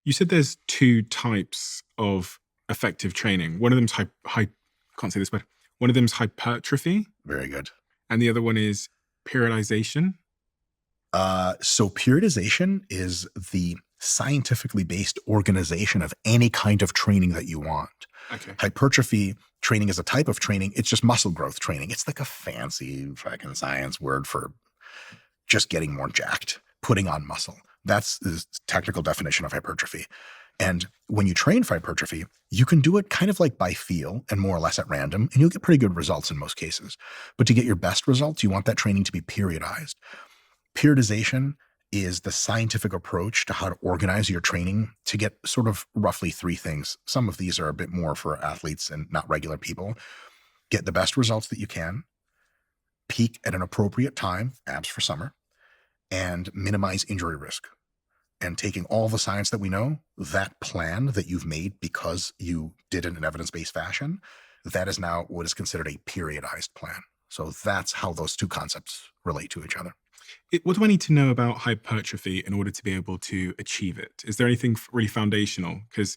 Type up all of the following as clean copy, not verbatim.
You said there's two types of effective training. One of them's I can't say this word. One of them's hypertrophy, Very good. and the other one is periodization. So periodization is the scientifically based organization of any kind of training that you want. Okay. Hypertrophy training is a type of training. It's just muscle growth training. It's like a fancy fucking science word for just getting more jacked, putting on muscle. That's the technical definition of hypertrophy. And when you train for hypertrophy, you can do it kind of like by feel and more or less at random, and you'll get pretty good results in most cases. But to get your best results, you want that training to be periodized. Periodization is the scientific approach to how to organize your training to get sort of roughly three things. Some of these are a bit more for athletes and not regular people. Get the best results that you can, peak at an appropriate time, abs for summer, and minimize injury risk. And taking all the science that we know, that plan that you've made because you did it in an evidence-based fashion, that is now what is considered a periodized plan. So that's how those two concepts relate to each other. What do I need to know about hypertrophy in order to be able to achieve it? Is there anything really foundational? Because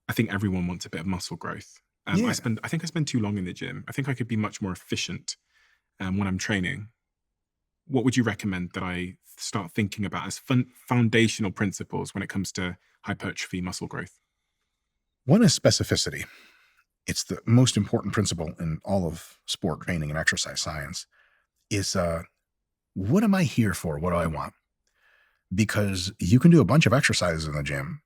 I think everyone wants a bit of muscle growth. Yeah. I think I spend too long in the gym. I think I could be much more efficient when I'm training. What would you recommend that I start thinking about as foundational principles when it comes to hypertrophy muscle growth? One is specificity. It's the most important principle in all of sport training and exercise science is what am I here for? What do I want? Because you can do a bunch of exercises in the gym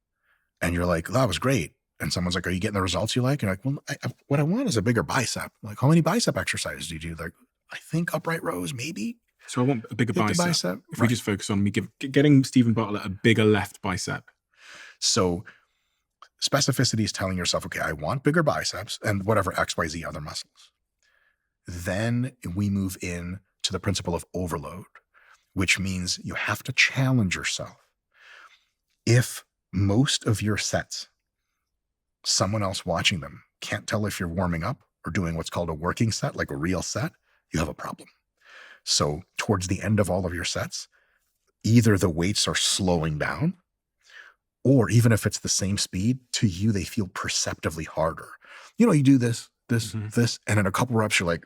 and you're like, that was great. And someone's like, are you getting the results you like? And you're like, well, what I want is a bigger bicep. Like, how many bicep exercises do you do? Like, I think upright rows, maybe. So I want a bigger bicep. If right. we just focus on me getting Stephen Bartlett a bigger left bicep. So specificity is telling yourself, okay, I want bigger biceps and whatever XYZ other muscles. Then we move in to the principle of overload, which means you have to challenge yourself. If most of your sets, someone else watching them can't tell if you're warming up or doing what's called a working set, like a real set, you have a problem. So towards the end of all of your sets, either the weights are slowing down, or even if it's the same speed, to you, they feel perceptively harder. You know, you do this, and in a couple reps, you're like,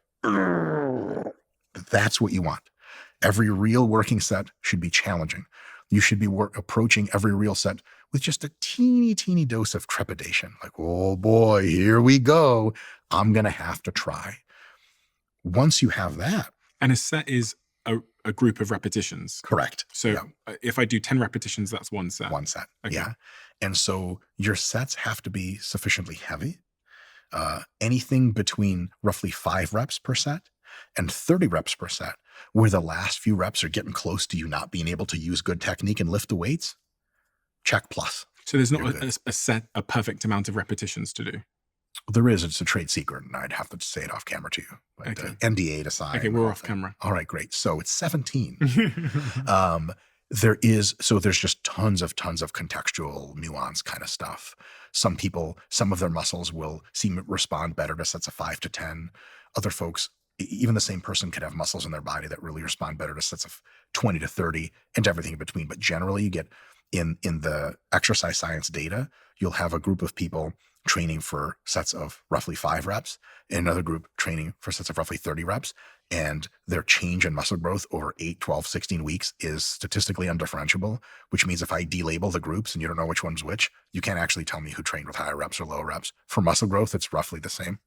that's what you want. Every real working set should be challenging. You should be approaching every real set with just a teeny dose of trepidation. Like, oh boy, here we go. I'm going to have to try. Once you have that. And a set is a group of repetitions. Correct. So if I do 10 repetitions, that's one set. One set. Okay. Yeah. And so your sets have to be sufficiently heavy. Anything between roughly 5 reps per set and 30 reps per set, where the last few reps are getting close to you not being able to use good technique and lift the weights, check plus. So there's not a perfect amount of repetitions to do? There is. It's a trade secret, and I'd have to say it off camera to you. But okay. NDA to sign. Okay, we're off camera. All right, great. So it's 17. There's just tons of contextual nuance kind of stuff. Some people, some of their muscles will respond better to sets of 5 to 10. Other folks, even the same person could have muscles in their body that really respond better to sets of 20 to 30 and everything in between. But generally you get in the exercise science data, you'll have a group of people training for sets of roughly 5 reps, and another group training for sets of roughly 30 reps. And their change in muscle growth over 8, 12, 16 weeks is statistically undifferentiable, which means if I delabel the groups and you don't know which one's which, you can't actually tell me who trained with higher reps or low reps. For muscle growth, it's roughly the same.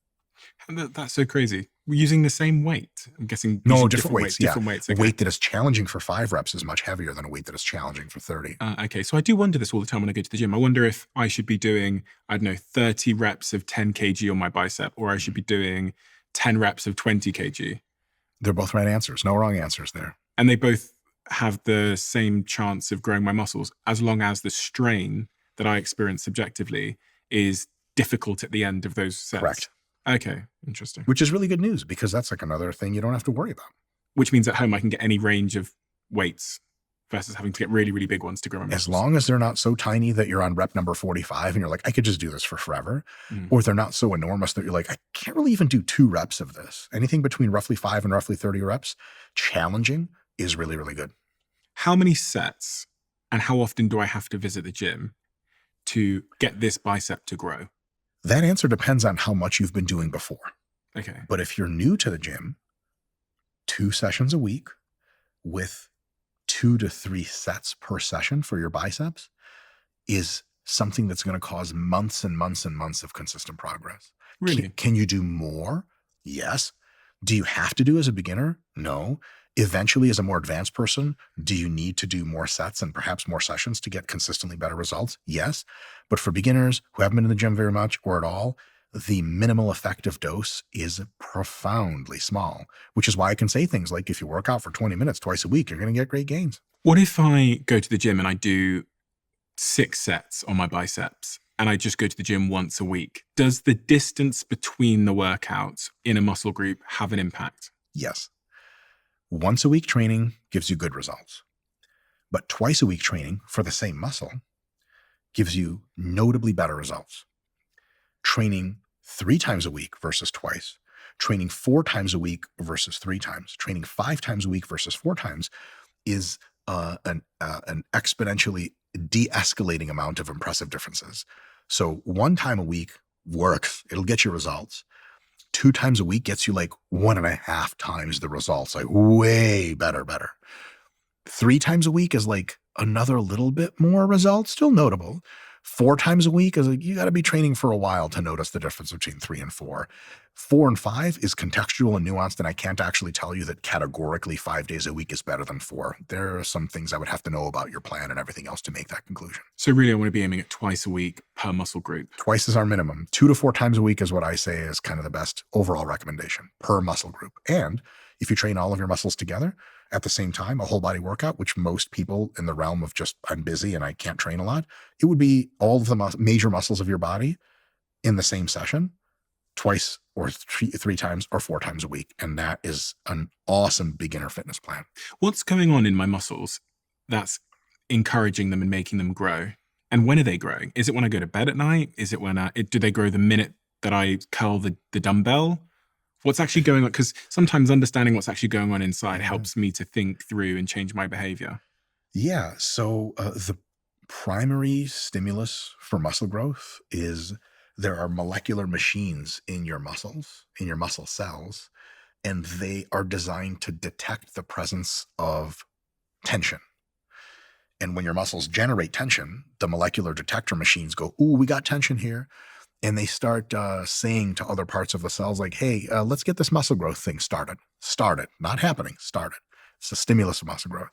That's so crazy. We're using the same weight. I'm guessing. No, different weights. Different weights. Okay. A weight that is challenging for 5 reps is much heavier than a weight that is challenging for 30. Okay. So I do wonder this all the time when I go to the gym. I wonder if I should be doing, 30 reps of 10 kg on my bicep, or I should be doing 10 reps of 20 kg. They're both right answers. No wrong answers there. And they both have the same chance of growing my muscles, as long as the strain that I experience subjectively is difficult at the end of those sets. Correct. Okay, interesting. Which is really good news, because that's like another thing you don't have to worry about. Which means at home I can get any range of weights versus having to get really, really big ones to grow my muscles. As long as they're not so tiny that you're on rep number 45 and you're like, I could just do this for forever. Or they're not so enormous that you're like, I can't really even do 2 reps of this. Anything between roughly 5 and roughly 30 reps, challenging, is really, really good. How many sets and how often do I have to visit the gym to get this bicep to grow? That answer depends on how much you've been doing before. Okay. But if you're new to the gym, 2 sessions a week with 2 to 3 sets per session for your biceps is something that's going to cause months and months and months of consistent progress. Really? Can you do more? Yes. Do you have to do as a beginner? No. Eventually, as a more advanced person, do you need to do more sets and perhaps more sessions to get consistently better results? Yes. But for beginners who haven't been in the gym very much or at all, the minimal effective dose is profoundly small, which is why I can say things like if you work out for 20 minutes twice a week, you're going to get great gains. What if I go to the gym and I do 6 sets on my biceps and I just go to the gym once a week? Does the distance between the workouts in a muscle group have an impact? Yes. Once a week training gives you good results, but twice a week training for the same muscle gives you notably better results. Training 3 times a week versus twice, training 4 times a week versus 3 times, training 5 times a week versus 4 times is an exponentially de-escalating amount of impressive differences. So 1 time a week works. It'll get you results. 2 times a week gets you like 1.5 times the results, like way better. 3 times a week is like another little bit more results, still notable. 4 times a week is like, you got to be training for a while to notice the difference between 3 and 4. 4 and 5 is contextual and nuanced, and I can't actually tell you that categorically 5 days a week is better than 4. There are some things I would have to know about your plan and everything else to make that conclusion. So really, I want to be aiming at twice a week per muscle group. Twice is our minimum. 2 to 4 times a week is what I say is kind of the best overall recommendation per muscle group. And if you train all of your muscles together at the same time, a whole body workout, which most people in the realm of just, I'm busy and I can't train a lot, it would be all of the major muscles of your body in the same session, twice or 3 times or 4 times a week. And that is an awesome beginner fitness plan. What's going on in my muscles that's encouraging them and making them grow? And when are they growing? Is it when I go to bed at night? Is it when do they grow the minute that I curl the dumbbell? What's actually going on? Because sometimes understanding what's actually going on inside helps me to think through and change my behavior. Yeah. So the primary stimulus for muscle growth is there are molecular machines in your muscles, in your muscle cells, and they are designed to detect the presence of tension. And when your muscles generate tension, the molecular detector machines go, ooh, we got tension here. And they start saying to other parts of the cells like, hey, let's get this muscle growth thing started. Started, not happening, started. It's a stimulus of muscle growth.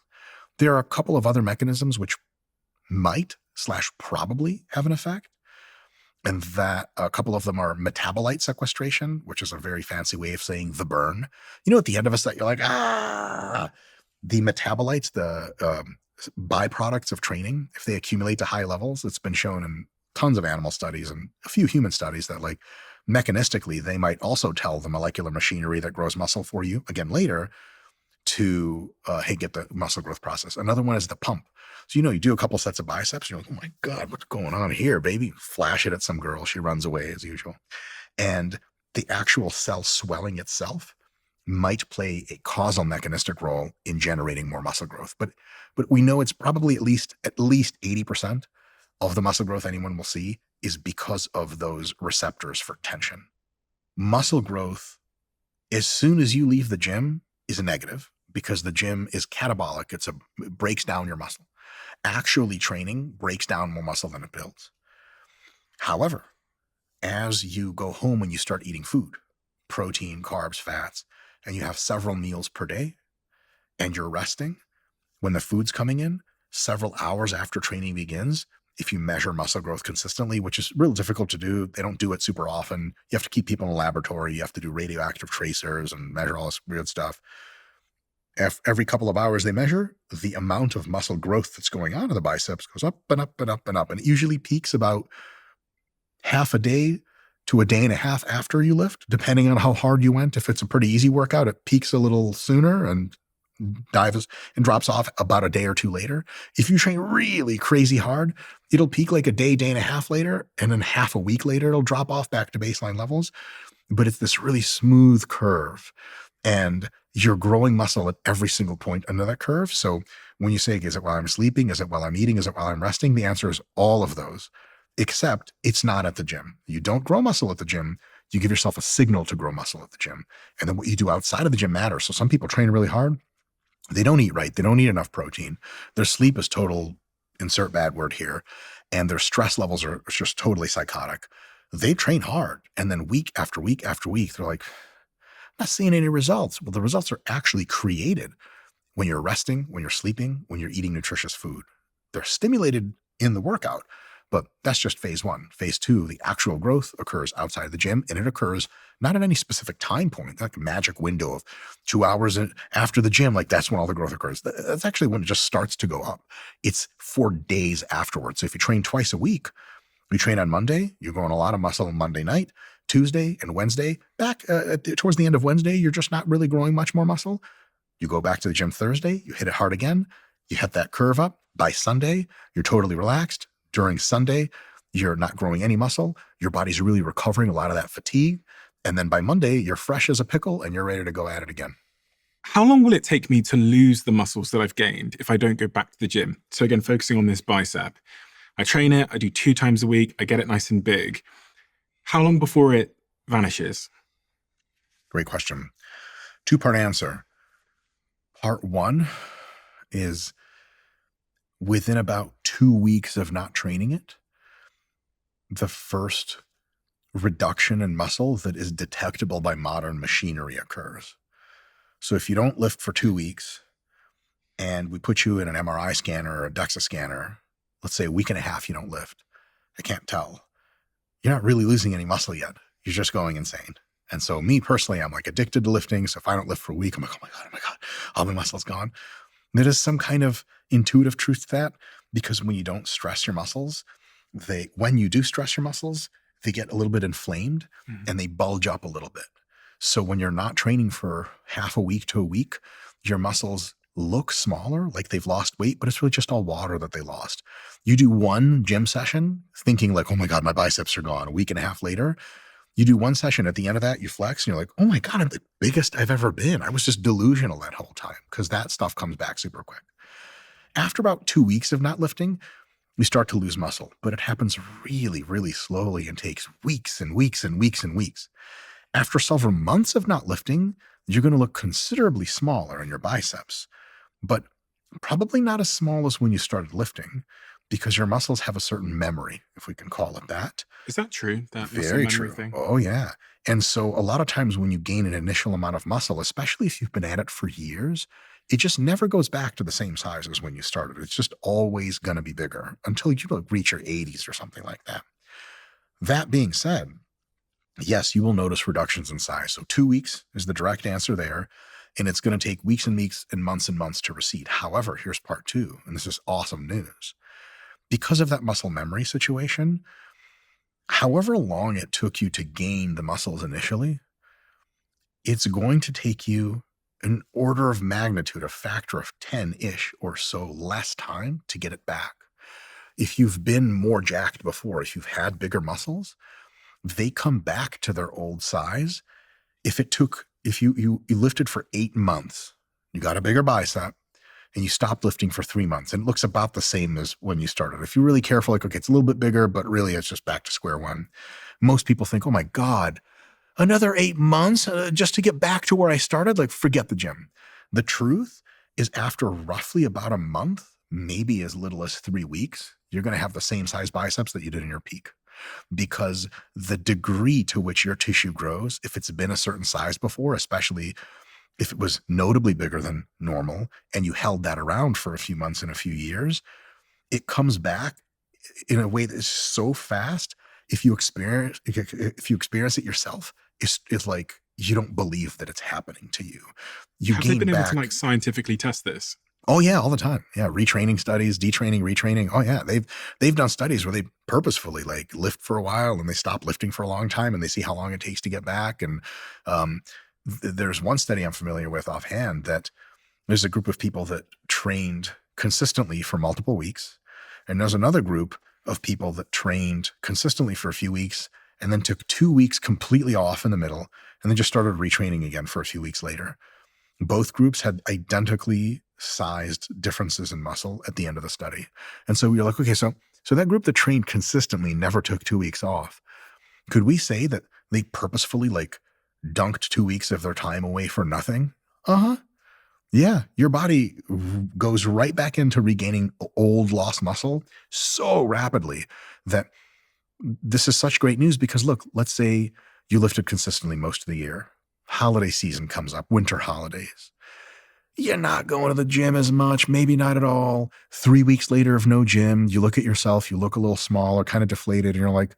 There are a couple of other mechanisms which might/probably have an effect. And that a couple of them are metabolite sequestration, which is a very fancy way of saying the burn. You know, at the end of a set, you're like, the metabolites, the byproducts of training, if they accumulate to high levels, it's been shown in tons of animal studies and a few human studies that like mechanistically, they might also tell the molecular machinery that grows muscle for you again later to, hey, get the muscle growth process. Another one is the pump. So, you do a couple sets of biceps. You're like, oh my God, what's going on here, baby? Flash it at some girl. She runs away as usual. And the actual cell swelling itself might play a causal mechanistic role in generating more muscle growth. But we know it's probably at least 80% of the muscle growth anyone will see is because of those receptors for tension. Muscle growth, as soon as you leave the gym, is a negative because the gym is catabolic. It breaks down your muscle. Actually training breaks down more muscle than it builds. However, as you go home and you start eating food, protein, carbs, fats, and you have several meals per day and you're resting, when the food's coming in, several hours after training begins, if you measure muscle growth consistently, which is real difficult to do, they don't do it super often. You have to keep people in a laboratory. You have to do radioactive tracers and measure all this weird stuff. Every couple of hours they measure, the amount of muscle growth that's going on in the biceps goes up and up and up and up. And it usually peaks about half a day to a day and a half after you lift, depending on how hard you went. If it's a pretty easy workout, it peaks a little sooner and dives and drops off about a day or two later. If you train really crazy hard, it'll peak like a day and a half later, and then half a week later, it'll drop off back to baseline levels. But it's this really smooth curve, and you're growing muscle at every single point under that curve. So when you say, is it while I'm sleeping? Is it while I'm eating? Is it while I'm resting? The answer is all of those. except it's not at the gym. You don't grow muscle at the gym. You give yourself a signal to grow muscle at the gym. And then what you do outside of the gym matters. So some people train really hard. They don't eat right. They don't eat enough protein. Their sleep is total, insert bad word here. And their stress levels are just totally psychotic. They train hard. And then week after week after week, they're like, not seeing any results. Well, the results are actually created when you're resting, when you're sleeping, when you're eating nutritious food. They're stimulated in the workout, but that's just phase one. Phase two, the actual growth occurs outside the gym, and it occurs not at any specific time point, like a magic window of 2 hours after the gym. Like that's when all the growth occurs. That's actually when it just starts to go up. It's 4 days afterwards. So if you train twice a week, you train on Monday, you're growing a lot of muscle on Monday night, Tuesday and Wednesday. Back towards the end of Wednesday, you're just not really growing much more muscle. You go back to the gym Thursday, you hit it hard again, you hit that curve up. By Sunday, you're totally relaxed. During Sunday, you're not growing any muscle. Your body's really recovering a lot of that fatigue. And then by Monday, you're fresh as a pickle and you're ready to go at it again. How long will it take me to lose the muscles that I've gained if I don't go back to the gym? So again, focusing on this bicep, I train it, I do 2 times a week, I get it nice and big. How long before it vanishes? Great question. 2-part answer. Part one is within about 2 weeks of not training it, the first reduction in muscle that is detectable by modern machinery occurs. So if you don't lift for 2 weeks and we put you in an MRI scanner or a DEXA scanner, let's say a week and a half you don't lift, I can't tell. You're not really losing any muscle yet. You're just going insane. And so me personally, I'm like addicted to lifting. So if I don't lift for a week, I'm like, oh my God, all my muscle's gone. There is some kind of intuitive truth to that, because when you don't stress your muscles, when you do stress your muscles, they get a little bit inflamed and they bulge up a little bit. So when you're not training for half a week to a week, your muscles look smaller, like they've lost weight, but it's really just all water that they lost. You do one gym session thinking like, oh my God, my biceps are gone. A week and a half later, you do one session. At the end of that, you flex and you're like, oh my God, I'm the biggest I've ever been. I was just delusional that whole time, because that stuff comes back super quick. After about 2 weeks of not lifting, we start to lose muscle, but it happens really, really slowly and takes weeks and weeks and weeks and weeks. After several months of not lifting, you're going to look considerably smaller in your biceps, but probably not as small as when you started lifting, because your muscles have a certain memory, if we can call it that. Is that true? That muscle Very memory true. thing? Oh, yeah. And so a lot of times when you gain an initial amount of muscle, especially if you've been at it for years, it just never goes back to the same size as when you started. It's just always going to be bigger until you reach your 80s or something like that. That being said, yes, you will notice reductions in size. So 2 weeks is the direct answer there. And it's going to take weeks and weeks and months to recede. However, here's part two, and this is awesome news. Because of that muscle memory situation, however long it took you to gain the muscles initially, it's going to take you an order of magnitude, a factor of 10-ish or so less time to get it back. If you've been more jacked before, if you've had bigger muscles, they come back to their old size. If you lifted for 8 months, you got a bigger bicep, and you stopped lifting for 3 months, and it looks about the same as when you started. If you're really careful, like, okay, it's a little bit bigger, but really it's just back to square one. Most people think, oh my God, another 8 months just to get back to where I started? Like, forget the gym. The truth is, after roughly about a month, maybe as little as 3 weeks, you're going to have the same size biceps that you did in your peak. Because the degree to which your tissue grows, if it's been a certain size before, especially if it was notably bigger than normal and you held that around for a few months and a few years, it comes back in a way that is so fast. If you experience it yourself, it's like you don't believe that it's happening to you. You Have they gain been able back. to like scientifically test this? Oh yeah, all the time. Yeah, retraining studies, detraining, retraining. Oh yeah, they've done studies where they purposefully like lift for a while and they stop lifting for a long time and they see how long it takes to get back. And there's one study I'm familiar with offhand that there's a group of people that trained consistently for multiple weeks, and there's another group of people that trained consistently for a few weeks and then took 2 weeks completely off in the middle and then just started retraining again for a few weeks later. Both groups had identically sized differences in muscle at the end of the study. And so you're like, okay, so So that group that trained consistently never took 2 weeks off. Could we say that they purposefully like dunked 2 weeks of their time away for nothing? Uh huh. Yeah, your body goes right back into regaining old lost muscle so rapidly that this is such great news because look, let's say you lifted consistently most of the year. Holiday season comes up, winter holidays. You're not going to the gym as much, maybe not at all. 3 weeks later of no gym, you look at yourself, you look a little small or kind of deflated, and you're like,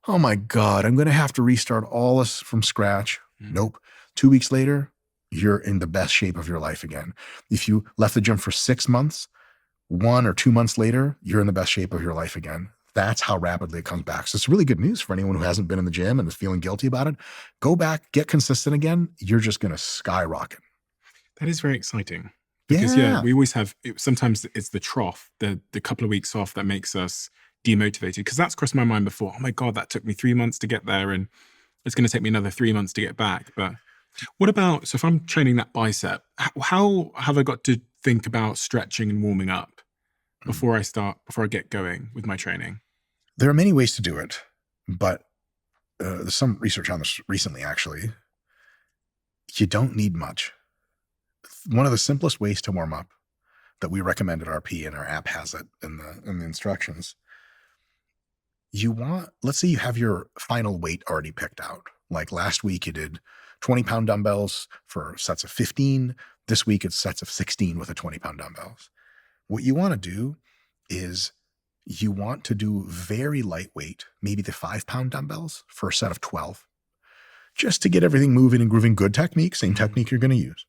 oh my God, I'm going to have to restart all this from scratch. Mm. Nope. 2 weeks later, you're in the best shape of your life again. If you left the gym for 6 months, 1 or 2 months later, you're in the best shape of your life again. That's how rapidly it comes back. So it's really good news for anyone who hasn't been in the gym and is feeling guilty about it. Go back, get consistent again. You're just going to skyrocket. That is very exciting because yeah, Yeah. we always have. Sometimes it's the trough, the couple of weeks off that makes us demotivated. Because that's crossed my mind before. Oh my God, that took me 3 months to get there, and it's going to take me another 3 months to get back. But what about, so if I'm training that bicep, how have I got to think about stretching and warming up before I get going with my training? There are many ways to do it, but there's some research on this recently, actually. You don't need much. One of the simplest ways to warm up that we recommend at RP, and our app has it in the instructions. Let's say you have your final weight already picked out. Like last week, you did 20-pound dumbbells for sets of 15. This week, it's sets of 16 with the 20-pound dumbbells. What you want to do is you want to do very lightweight, maybe the 5-pound dumbbells for a set of 12, just to get everything moving and grooving. Good technique, same technique you're going to use.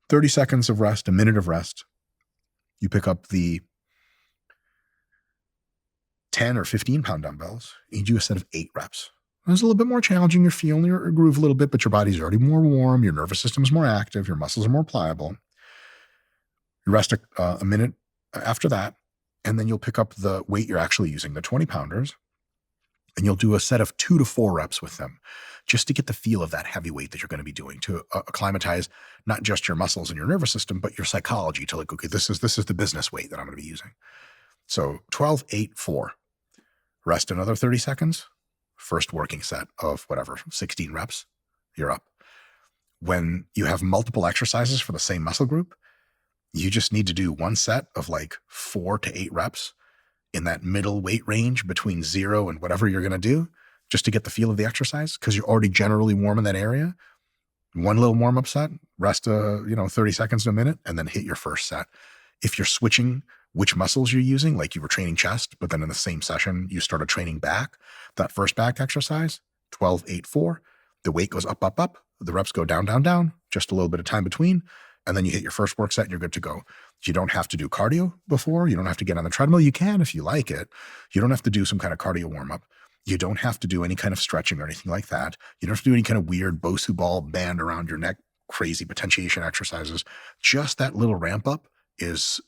30 seconds of rest, a minute of rest. You pick up the 10 or 15-pound dumbbells. You do a set of 8 reps. It's a little bit more challenging. You're feeling your groove a little bit, but your body's already more warm. Your nervous system is more active. Your muscles are more pliable. You rest a minute after that, and then you'll pick up the weight you're actually using, the 20-pounders, and you'll do a set of 2 to 4 reps with them just to get the feel of that heavy weight that you're going to be doing, to acclimatize not just your muscles and your nervous system, but your psychology to like, okay, this is the business weight that I'm going to be using. So 12, 8, 4. Rest another 30 seconds. First working set of whatever, 16 reps, you're up. When you have multiple exercises for the same muscle group, you just need to do one set of like 4 to 8 reps in that middle weight range between 0 and whatever you're going to do, just to get the feel of the exercise, because you're already generally warm in that area. One little warm-up set, rest 30 seconds to a minute, and then hit your first set. If you're switching which muscles you're using, like you were training chest, but then in the same session, you started training back, that first back exercise, 12, 8, 4, the weight goes up, up, up, the reps go down, down, down, just a little bit of time between, and then you hit your first work set and you're good to go. You don't have to do cardio before. You don't have to get on the treadmill. You can if you like it. You don't have to do some kind of cardio warm-up. You don't have to do any kind of stretching or anything like that. You don't have to do any kind of weird Bosu ball band around your neck, crazy potentiation exercises. Just that little ramp up is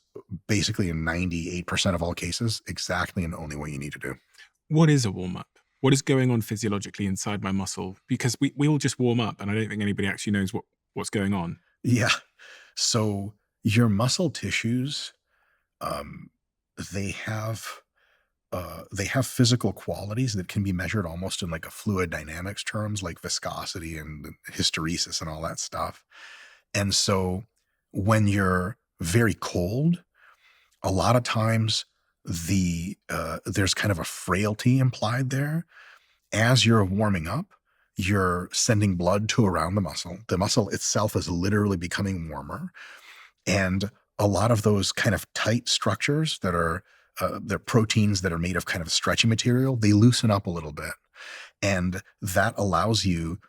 basically in 98% of all cases exactly and the only way you need to do. What is a warm up? What is going on physiologically inside my muscle? Because we all just warm up, and I don't think anybody actually knows what's going on. Yeah. So your muscle tissues, they have physical qualities that can be measured almost in like a fluid dynamics terms, like viscosity and hysteresis and all that stuff. And so when you're very cold, a lot of times there's kind of a frailty implied there. As you're warming up, you're sending blood to around the muscle. The muscle itself is literally becoming warmer. And a lot of those kind of tight structures that are they're proteins that are made of kind of stretchy material, they loosen up a little bit. And that allows you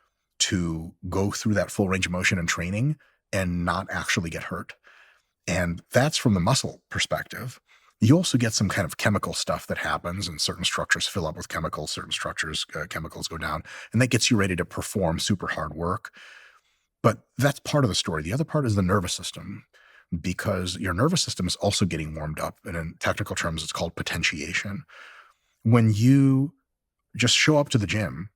to go through that full range of motion and training and not actually get hurt. And that's from the muscle perspective. You also get some kind of chemical stuff that happens, and certain structures fill up with chemicals, certain structures, chemicals go down, and that gets you ready to perform super hard work. But that's part of the story. The other part is the nervous system, because your nervous system is also getting warmed up. And in technical terms, it's called potentiation. When you just show up to the gym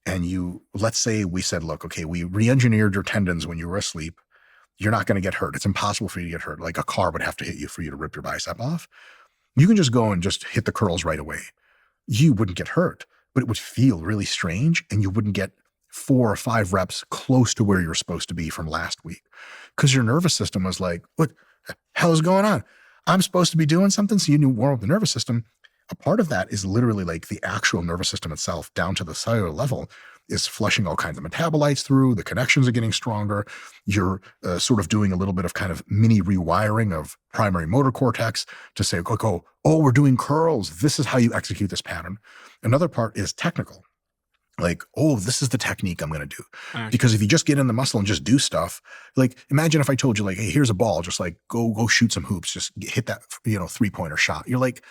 and let's say we said, look, okay, we re-engineered your tendons when you were asleep. You're not going to get hurt. It's impossible for you to get hurt. Like a car would have to hit you for you to rip your bicep off. You can just go and just hit the curls right away. You wouldn't get hurt, but it would feel really strange, and you wouldn't get 4 or 5 reps close to where you're supposed to be from last week, because your nervous system was like, what the hell is going on? I'm supposed to be doing something. So you knew warm up the nervous system. A part of that is literally like the actual nervous system itself down to the cellular level is flushing all kinds of metabolites through. The connections are getting stronger. You're sort of doing a little bit of kind of mini rewiring of primary motor cortex to say, oh, we're doing curls. This is how you execute this pattern. Another part is technical. Like, oh, this is the technique I'm going to do. Because if you just get in the muscle and just do stuff, like imagine if I told you like, hey, here's a ball, just like go shoot some hoops, just hit that, 3-pointer shot. You're like,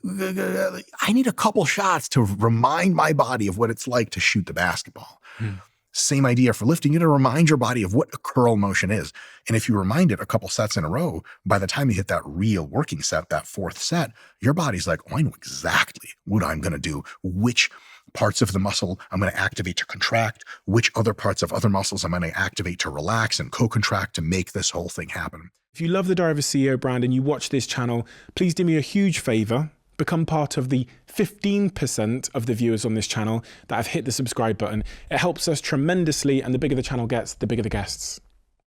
I need a couple shots to remind my body of what it's like to shoot the basketball. Same idea for lifting. You got to remind your body of what a curl motion is. And if you remind it a couple sets in a row, by the time you hit that real working set, that 4th set, your body's like, oh, I know exactly what I'm going to do, which parts of the muscle I'm going to activate to contract, which other parts of other muscles I'm going to activate to relax and co-contract to make this whole thing happen. If you love the Diary of a CEO brand and you watch this channel, please do me a huge favor. Become part of the 15% of the viewers on this channel that have hit the subscribe button. It helps us tremendously, and the bigger the channel gets, the bigger the guests.